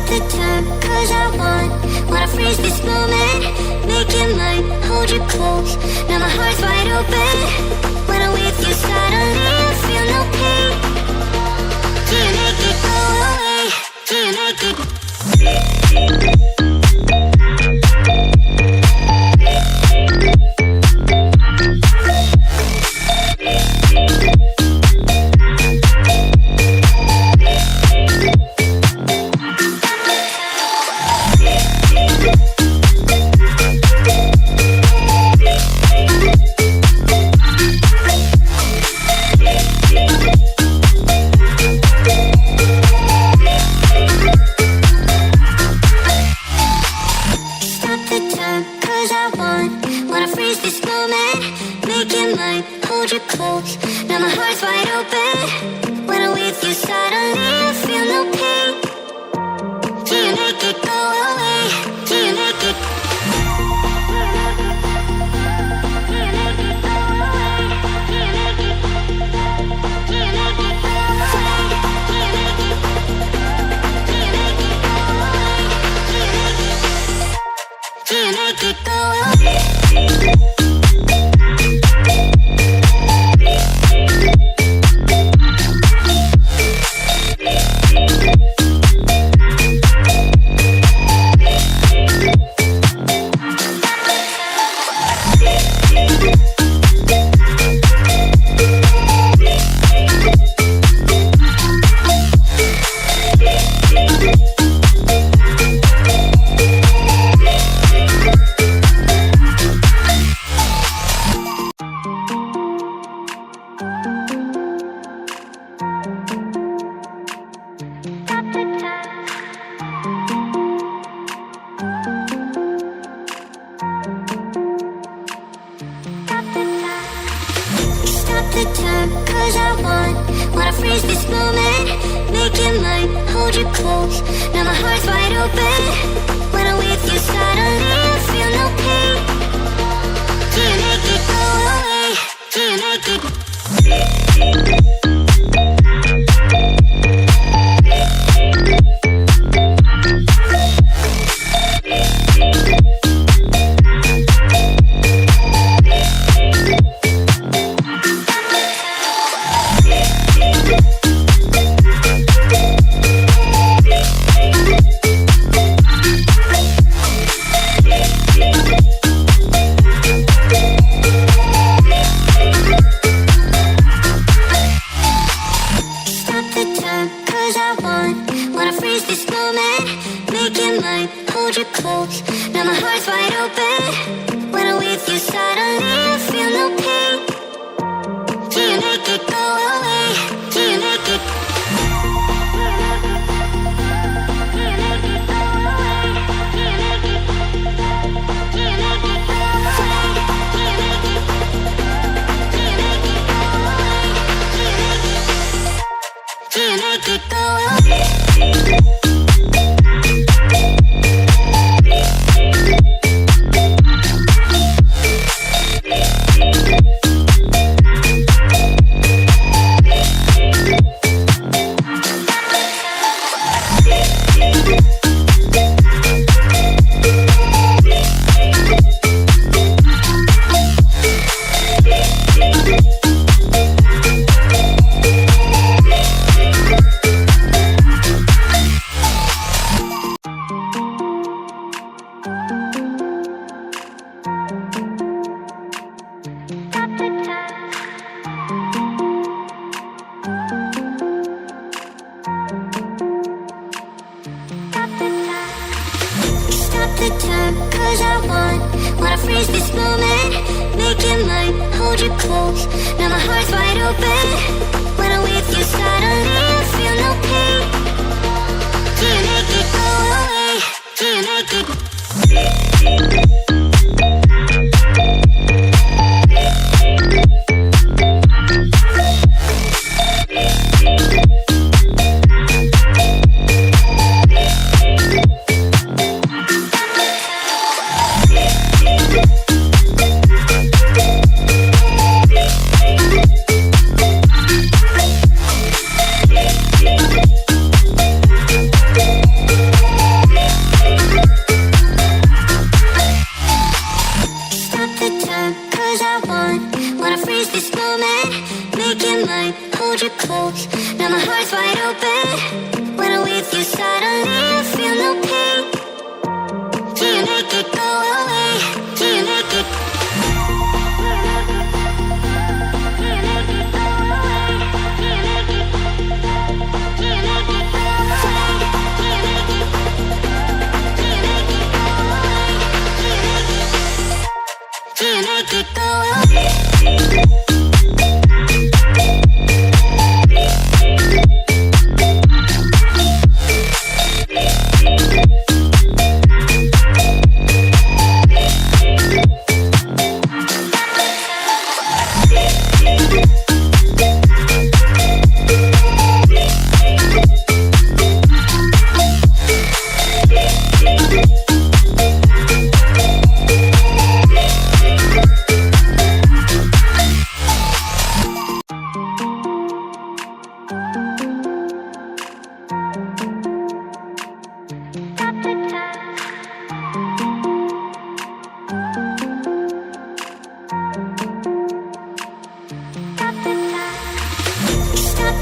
the time, cause I wanna freeze this moment. Make it mine, hold you close. Now my heart's wide open. When I'm with you, suddenly I feel no pain. Do you make it go away? Do you make it?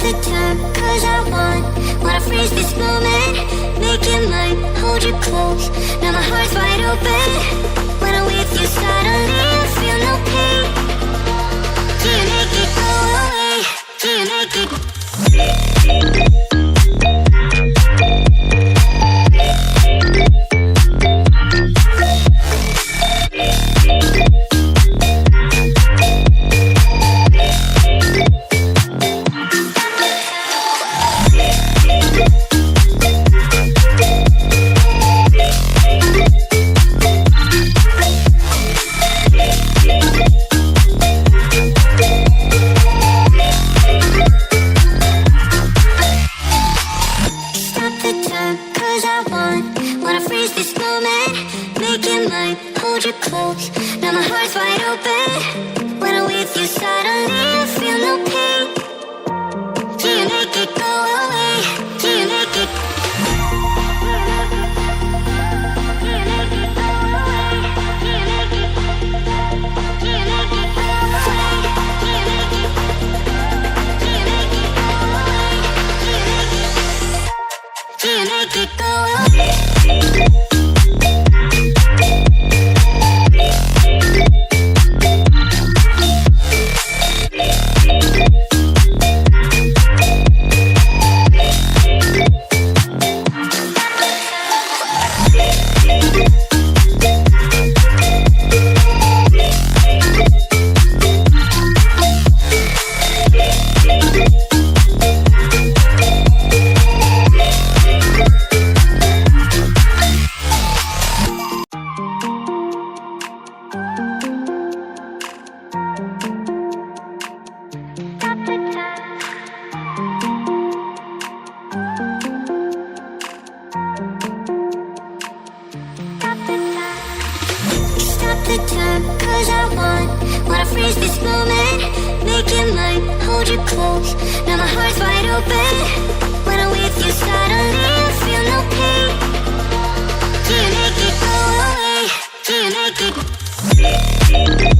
The time, cause I wanna freeze this moment, make it mine, hold you close. Now my heart's wide open. When I'm with you, suddenly I feel no pain. Do you make it go away? Do you make it? Wanna freeze this moment, make it mine, hold you close. Now my heart's wide open. When I'm with you, suddenly I feel no pain. Do you make it go away? Do you make it? Do you make it go away? Do you make it? Do you make it go away? Do you make it? Do you make it go away? Do you make it go away? The time, cause I wanna freeze this moment, make it mine, hold you close. Now my heart's wide open. When I'm with you, suddenly I feel no pain. Do you make it go away? Do you make it?